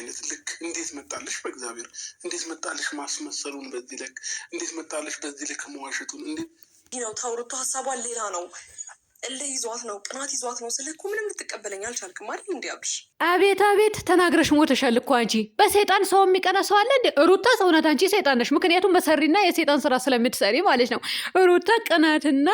አይነት ልክ እንዴት መጣልሽ? በእግዚአብሔር እንዴት መጣልሽ? ማስመሰሉን በዚህ ልክ እንዴት መጣልሽ? በዚህ ልክ መዋሸቱን እንዴት ነው? ታውሩቱ ሀሳቧን ሌላ ነው። እልህ ይዟት ነው፣ ቅናት ይዟት ነው። ስልህ እኮ ምንም ልትቀበለኝ አልቻልክም አይደል? እንዲያብሽ አቤት አቤት ተናግረሽ ሞተሻል እኮ አንቺ። በሰይጣን ሰው የሚቀና ሰው አለ እንዴ? ሩታ እውነት አንቺ ሰይጣን ነሽ። ምክንያቱም በሰሪና የሰይጣን ስራ ስለምትሰሪ ማለት ነው። ሩታ ቅናትና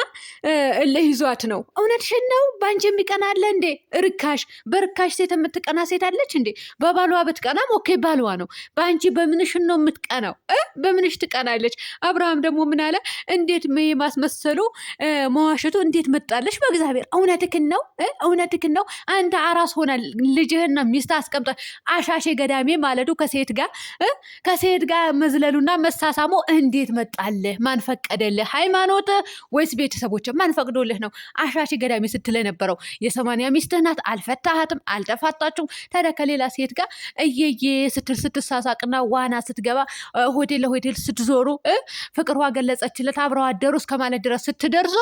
እልህ ይዟት ነው። እውነትሽን ነው። በአንቺ የሚቀና አለ እንዴ? ርካሽ በርካሽ ሴት የምትቀና ሴት አለች እንዴ? በባሏ ብትቀናም ኦኬ ባሏ ነው። በአንቺ በምንሽን ነው የምትቀናው? በምንሽ ትቀናለች? አብርሃም ደግሞ ምን አለ? እንዴት ማስመሰሉ መዋሸቱ እንዴት መጣለሽ? በእግዚአብሔር እውነትክን ነው፣ እውነትክን ነው። አንተ አራስ ሆነ ልጅህና ሚስት አስቀምጠ አሻሼ ገዳሜ ማለቱ ከሴት ጋር መዝለሉና መሳሳሙ እንዴት መጣልህ? ማን ፈቀደልህ? ሃይማኖት ወይስ ቤተሰቦች? ማን ፈቅዶልህ ነው አሻሼ ገዳሜ ስትል ነበረው? የ80 ሚስትህ ናት። አልፈታሃትም፣ አልተፋታችሁም። ታዲያ ከሌላ ሴት ጋር እየየ ስትል ስትሳሳቅና ዋና ስትገባ ሆቴል ለሆቴል ስትዞሩ ፍቅሯ ገለጸችለት አብረው አደሩ እስከማለት ድረስ ስትደርሱ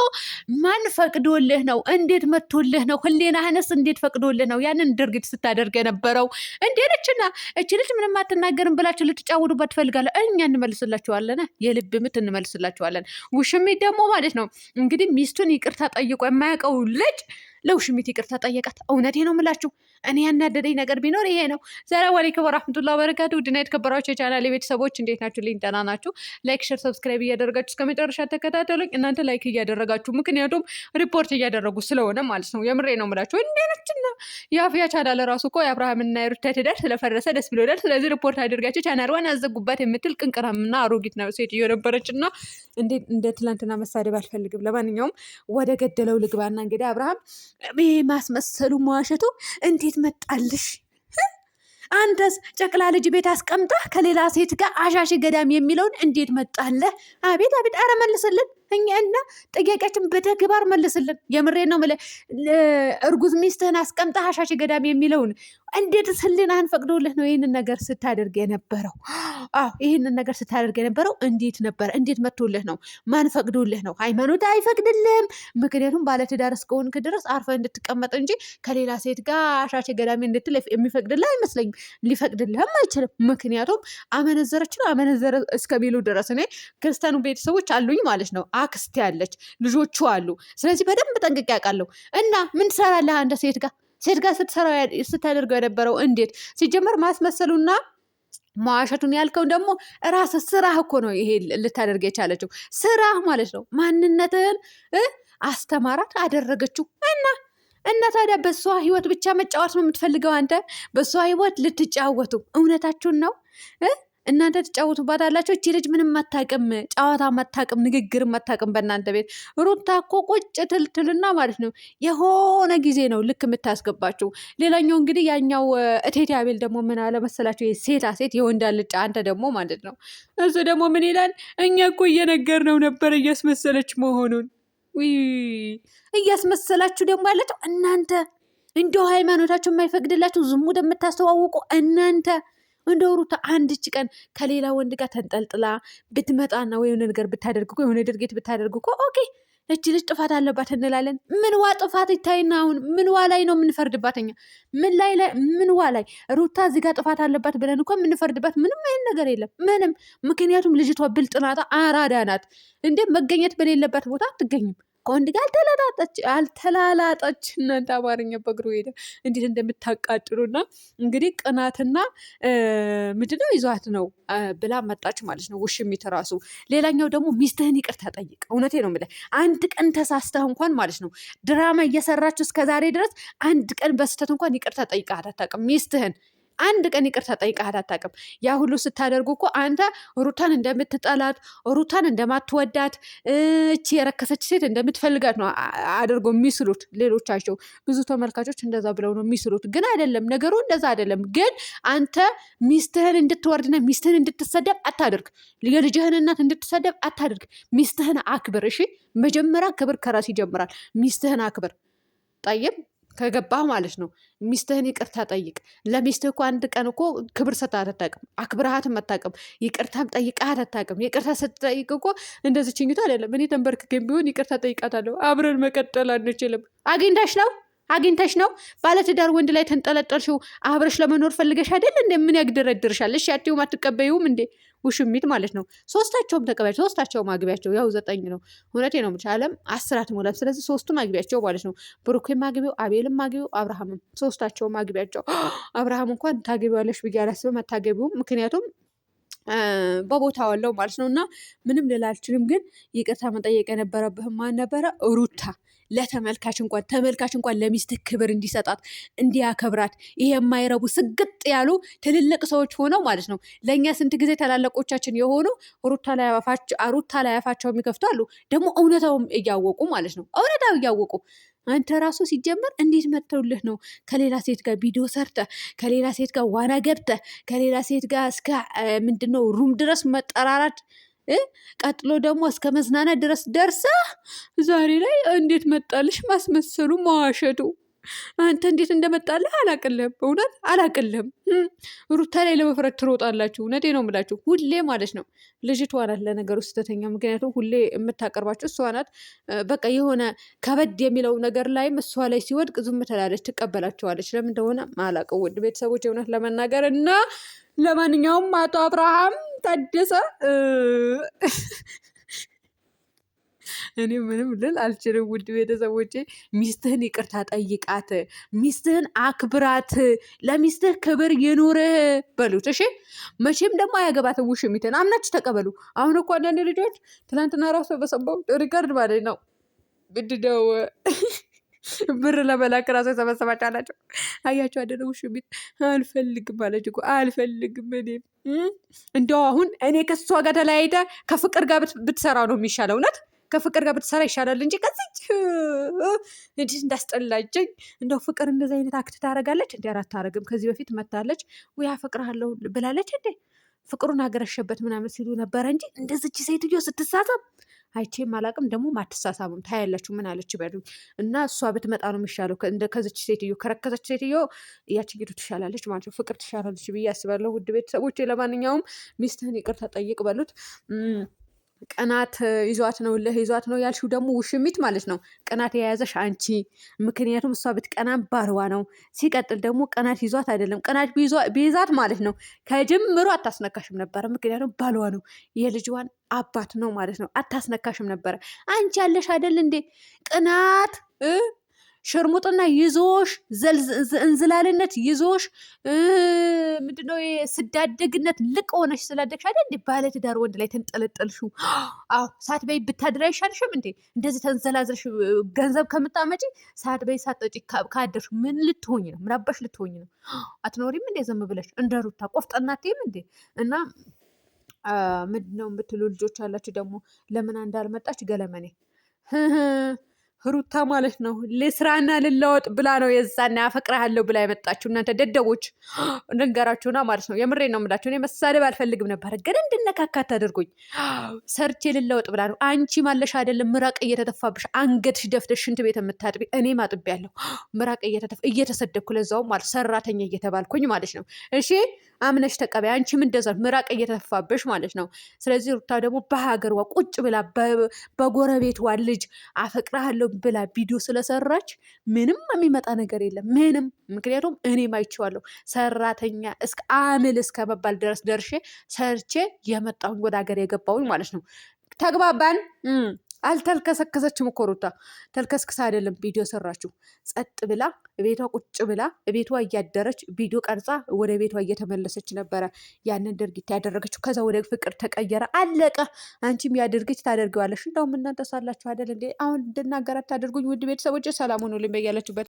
ማን ፈቅዶልህ ነው? እንዴት መቶልህ ነው? ህሊናህንስ እንዴት ፈቅዶልህ ነው ያንን ድርጊት ስታደርግ የነበረው? እንዴ ነችና እቺ ልጅ ምንም አትናገርም ብላችሁ ልትጫወቱባት ትፈልጋለ? እኛ እንመልስላችኋለን፣ የልብ ምት እንመልስላችኋለን። ውሽሚት ደግሞ ማለት ነው እንግዲህ ሚስቱን ይቅርታ ጠይቆ የማያውቀው ልጅ ለውሽሚት ይቅርታ ጠየቃት። እውነቴ ነው የምላችሁ። እኔ ያናደደኝ ነገር ቢኖር ይሄ ነው። ሰላም አለይኩም ወራህመቱላሂ ወበረካቱ። ውድና የተከበራችሁ የቻናሌ ቤተሰቦች እንዴት ናችሁ? ልኝ ደህና ናችሁ? ላይክ፣ ሼር፣ ሰብስክራይብ እያደረጋችሁ እስከ መጨረሻ ተከታተሉኝ። እናንተ ላይክ እያደረጋችሁ ምክንያቱም ሪፖርት እያደረጉ ስለሆነ ማለት ነው። የምሬ ነው የምላችሁ። እንዴነችና የአፍያ ቻናል ራሱ እኮ የአብርሃምና የሩታ ትዳር ስለፈረሰ ደስ ብሎናል። ስለዚህ ሪፖርት አድርጋችሁ ቻናልዋን አዘጉባት የምትል ቅንቅራምና አሮጊት ነው ሴትዮ ነበረችና እንደ ትላንትና መሳደብ አልፈልግም። ለማንኛውም ወደ ገደለው ልግባና እንግዲህ አብርሃም ማስመሰሉ መዋሸቱ እንዴት መጣልሽ? አንተስ ጨቅላ ልጅ ቤት አስቀምጣ ከሌላ ሴት ጋር አሻሽ ገዳም የሚለውን እንዴት መጣለህ? አቤት አቤት! አረ መልስልን። እኛና ጥያቄያችን በተግባር መልስልን። የምሬ ነው የምልህ። እርጉዝ ሚስትህን አስቀምጣ አሻሽ ገዳም የሚለውን እንዴት ህሊናህን ፈቅዶልህ ነው ይህንን ነገር ስታደርግ የነበረው? አዎ ይህንን ነገር ስታደርግ የነበረው እንዴት ነበር? እንዴት መቶልህ ነው? ማን ፈቅዶልህ ነው? ሃይማኖት አይፈቅድልህም። ምክንያቱም ባለትዳር እስከሆንክ ድረስ አርፈህ እንድትቀመጥ እንጂ ከሌላ ሴት ጋር አሻሽ ገዳሚ እንድትል የሚፈቅድልህ አይመስለኝም። ሊፈቅድልህም አይችልም። ምክንያቱም አመነዘረች ነው አመነዘረ እስከሚሉ ድረስ እኔ ክርስቲያኑ ቤተሰቦች አሉኝ ማለት ነው። አክስቴ ያለች ልጆቹ አሉ። ስለዚህ በደንብ ጠንቅቄ ያውቃለሁ። እና ምን ትሰራለህ አንተ ሴት ጋር ስታደርገው የነበረው እንዴት? ሲጀመር ማስመሰሉና መዋሸቱን ያልከው ደግሞ ራስ ስራህ እኮ ነው። ይሄ ልታደርግ የቻለችው ስራህ ማለት ነው። ማንነትህን አስተማራት አደረገችው እና ታዲያ በሷ ህይወት ብቻ መጫወት ነው የምትፈልገው አንተ? በሷ ህይወት ልትጫወቱ እውነታችሁን ነው እናንተ ትጫወቱባት አላችሁ። እቺ ልጅ ምንም አታውቅም፣ ጨዋታ አታውቅም፣ ንግግር አታውቅም። በእናንተ ቤት ሩታ እኮ ቁጭ ትልና ማለት ነው የሆነ ጊዜ ነው ልክ የምታስገባችሁ። ሌላኛው እንግዲህ ያኛው እቴቴ አቤል ደግሞ ምን አለ መሰላችሁ? ሴታ ሴት የወንድ አልጫ አንተ ደግሞ ማለት ነው። እሱ ደግሞ ምን ይላል? እኛ እኮ እየነገርነው ነበር እያስመሰለች መሆኑን። እያስመሰላችሁ ደግሞ ያላችሁ እናንተ እንደው ሃይማኖታችሁ የማይፈቅድላችሁ ዝሙት የምታስተዋውቁ እናንተ እንደ ሩታ አንድች ቀን ከሌላ ወንድ ጋር ተንጠልጥላ ብትመጣና የሆነ ነገር ብታደርግ እኮ የሆነ ድርጊት ብታደርግ እኮ ኦኬ እች ልጅ ጥፋት አለባት እንላለን። ምንዋ ጥፋት ይታይና አሁን ምንዋ ላይ ነው የምንፈርድባት? እኛ ምንዋ ላይ ሩታ እዚህ ጋር ጥፋት አለባት ብለን እኮ የምንፈርድባት ምንም አይነት ነገር የለም። ምንም። ምክንያቱም ልጅቷ ብልጥ ናት፣ አራዳ ናት። እንደ መገኘት በሌለበት ቦታ አትገኝም። ከወንድ ጋር አልተላላጠች። እናንተ አማርኛ በእግሩ ሄደ እንዴት እንደምታቃጥሉና እንግዲህ ቅናትና ምንድነው ይዟት ነው ብላ መጣች ማለት ነው ውሽሚት ራሱ። ሌላኛው ደግሞ ሚስትህን ይቅርታ ጠይቅ። እውነቴ ነው የምልህ አንድ ቀን ተሳስተህ እንኳን ማለት ነው ድራማ እየሰራችሁ እስከዛሬ ድረስ አንድ ቀን በስተት እንኳን ይቅርታ ጠይቀህ አታውቅም ሚስትህን። አንድ ቀን ይቅርታ ጠይቀህ አታውቅም። ያ ሁሉ ስታደርጉ እኮ አንተ ሩታን እንደምትጠላት ሩታን እንደማትወዳት እቺ የረከሰች ሴት እንደምትፈልጋት ነው አድርጎ የሚስሉት ሌሎቻቸው። ብዙ ተመልካቾች እንደዛ ብለው ነው የሚስሉት፣ ግን አይደለም ነገሩ እንደዛ አይደለም። ግን አንተ ሚስትህን እንድትወርድና ሚስትህን እንድትሰደብ አታድርግ። የልጅህን እናት እንድትሰደብ አታድርግ። ሚስትህን አክብር። እሺ መጀመሪያ ክብር ከራስ ይጀምራል። ሚስትህን አክብር። ጠይብ ከገባህ ማለት ነው። ሚስትህን ይቅርታ ጠይቅ። ለሚስትህ እኮ አንድ ቀን እኮ ክብር ሰጥተሃት አታውቅም፣ አክብረሃትም አታውቅም፣ ይቅርታም ጠይቀሃት አታውቅም። ይቅርታ ስትጠይቅ እኮ እንደዚህ ችኝቱ አይደለም። እኔ ተንበርክኬም ቢሆን ይቅርታ ጠይቃታለሁ። አብረን መቀጠል አንችልም። አግኝታሽ ነው አግኝተሽ ነው ባለትዳር ወንድ ላይ ተንጠለጠልሽው? አብረሽ ለመኖር ፈልገሽ አይደል እንዴ? ምን ያግደረድርሻል? እሺ አትይውም አትቀበይውም እንዴ? ውሽሚት ማለት ነው። ሶስታቸውም ተቀበያቸው፣ ሶስታቸውም አግቢያቸው። ያው 9 ነው። እውነቴ ነው የምልሽ አለም 10 አትሞላም። ስለዚህ ሶስቱም አግቢያቸው ማለት ነው። ብሩኬም አግቢው፣ አቤልም አግቢው፣ አብርሃምም ሶስታቸውም አግቢያቸው። አብርሃም እንኳን ታገቢዋለሽ ብዬ አላስብም፣ አታገቢውም። ምክንያቱም በቦታው አለው ማለት ነው። እና ምንም ልል አልችልም። ግን ይቅርታ መጠየቅ የነበረብህ ማን ነበረ? ሩታ ለተመልካች እንኳን ለሚስትህ ክብር እንዲሰጣት እንዲያከብራት፣ ይሄ የማይረቡ ስግጥ ያሉ ትልልቅ ሰዎች ሆነው ማለት ነው ለእኛ ስንት ጊዜ ታላላቆቻችን የሆኑ ሩታ ላይ አፋቸው የሚከፍቱ አሉ። ደግሞ እውነታውም እያወቁ ማለት ነው እውነታው እያወቁ አንተ ራሱ ሲጀመር እንዴት መጥተውልህ ነው ከሌላ ሴት ጋር ቪዲዮ ሰርተ ከሌላ ሴት ጋር ዋና ገብተ ከሌላ ሴት ጋር እስከ ምንድነው ሩም ድረስ መጠራራት ቀጥሎ ደግሞ እስከ መዝናናት ድረስ ደርሳ ዛሬ ላይ እንዴት መጣልሽ ማስመሰሉ መዋሸቱ። አንተ እንዴት እንደመጣልህ አላቅልህም፣ እውነት አላቅልህም። ሩታ ላይ ለመፍረድ ትሮጣላችሁ። እውነቴ ነው የምላችሁ ሁሌ ማለት ነው። ልጅቷ ናት ለነገሩ ስህተተኛ፣ ምክንያቱም ሁሌ የምታቀርባችሁ እሷ ናት። በቃ የሆነ ከበድ የሚለው ነገር ላይም እሷ ላይ ሲወድቅ ዝም ትላለች፣ ትቀበላቸዋለች። ለምን እንደሆነ አላውቅም። ውድ ቤተሰቦች እውነት ለመናገር እና ለማንኛውም አቶ አብርሃም ታደሰ እኔ ምንም ልል አልችልም። ውድ ቤተሰቦቼ ሚስትህን ይቅርታ ጠይቃት፣ ሚስትህን አክብራት፣ ለሚስትህ ክብር ይኑርህ በሉት። እሺ መቼም ደግሞ አያገባትም። ውሽሚትን አምናችሁ ተቀበሉ። አሁን እኮ አንዳንድ ልጆች ትናንትና ራሱ በሰባው ሪከርድ ማለት ነው ብድደው ብር ለመላክ ራሱ የሰበሰባቸው አላቸው። አያቸው አደለ? ውሽሚት አልፈልግም አለች እኮ አልፈልግም። እኔም እንደው አሁን እኔ ከሷ ጋር ተለያይተ ከፍቅር ጋር ብትሰራ ነው የሚሻለው። እውነት ከፍቅር ጋር ብትሰራ ይሻላል እንጂ ከዚች እንዲህ እንዳስጠላጀኝ። እንደው ፍቅር እንደዚህ አይነት አክት ታደርጋለች እንዲ? አታረግም። ከዚህ በፊት መታለች ወይ አፈቅርሃለሁ ብላለች እንዴ? ፍቅሩን አገረሸበት ምናምን ሲሉ ነበረ እንጂ እንደዚች ሴትዮ ስትሳሳም አይቼም አላቅም። ደግሞ አትሳሳምም። ታያላችሁ ምን አለች በሉ እና እሷ ብትመጣ ነው የሚሻለው። ከዚች ሴትዮ ከረከሰች ሴትዮ ያችግዱ ትሻላለች ማለት ነው። ፍቅር ትሻላለች ብዬ አስባለሁ። ውድ ቤተሰቦች ለማንኛውም ሚስትህን ይቅርታ ጠይቅ በሉት። ቅናት ይዟት ነው እልህ ይዟት ነው ያልሽው ደግሞ ውሽሚት ማለት ነው። ቅናት የያዘሽ አንቺ። ምክንያቱም እሷ ብትቀናም ባልዋ ነው። ሲቀጥል ደግሞ ቅናት ይዟት አይደለም። ቅናት ቢይዛት ማለት ነው ከጅምሩ አታስነካሽም ነበረ። ምክንያቱም ባልዋ ነው፣ የልጅዋን አባት ነው ማለት ነው። አታስነካሽም ነበረ። አንቺ ያለሽ አይደል እንዴ ቅናት ሽርሙጥና ይዞሽ እንዝላልነት ይዞሽ ምንድነው ስዳደግነት ልቅ ሆነሽ ስላደግሽ አይደል እንዴ ባለትዳር ወንድ ላይ ተንጠለጠልሽው? አዎ ሳትበይ ብታድሪ አይሻልሽም እንዴ? እንደዚህ ተንዘላዝለሽ ገንዘብ ከምታመጪ ሳትበይ ሳትጠጪ ካደርሽ ምን ልትሆኝ ነው? ምን አባሽ ልትሆኝ ነው? አትኖሪም እንዴ ዝም ብለሽ እንደ ሩታ ቆፍጠናትም እንዴ? እና ምንድነው የምትሉ ልጆች አላችሁ ደግሞ ለምን እንዳልመጣች ገለመኔ ሩታ ማለት ነው ልስራና ልለወጥ ብላ ነው የዛና አፈቅርሃለሁ ብላ የመጣችሁ እናንተ ደደቦች እንንገራችሁና ማለት ነው። የምሬ ነው የምላችሁ። እኔ መሳደብ አልፈልግም ነበር፣ ግን እንድነካካት አድርጎኝ ሰርቼ ልለወጥ ብላ ነው። አንቺ ማለሽ አይደለም ምራቅ እየተተፋብሽ አንገትሽ ደፍተሽ ሽንት ቤት የምታጥቢ እኔ ማጥቢያለሁ። ምራቅ እየተሰደብኩ ለዛውም ማለት ሰራተኛ እየተባልኩኝ ማለት ነው። እሺ አምነሽ ተቀበይ። አንቺም እንደዛ ምራቅ እየተተፋብሽ ማለት ነው። ስለዚህ ሩታ ደግሞ በሀገሯ ቁጭ ብላ በጎረቤቷ ልጅ አፈቅርሃለሁ ብላ ቪዲዮ ስለሰራች ምንም የሚመጣ ነገር የለም። ምንም። ምክንያቱም እኔም አይቼዋለሁ። ሰራተኛ እስከ አምል እስከ መባል ድረስ ደርሼ ሰርቼ የመጣሁኝ ወደ ሀገር የገባሁኝ ማለት ነው። ተግባባን? አልተልከሰከሰችም እኮ ሩታ ተልከስክሳ አይደለም ቪዲዮ ሰራችሁ። ጸጥ ብላ ቤቷ ቁጭ ብላ ቤቷ እያደረች ቪዲዮ ቀርጻ ወደ ቤቷ እየተመለሰች ነበረ ያንን ድርጊት ያደረገችው። ከዛ ወደ ፍቅር ተቀየረ፣ አለቀ። አንቺም ያድርግች ታደርገዋለሽ። እንደውም እናንተ ሳላችሁ አይደል እንዴ አሁን እንድናገር አታደርጉኝ። ውድ ቤተሰቦች ሰላም ሁኑልኝ በያላችሁበት።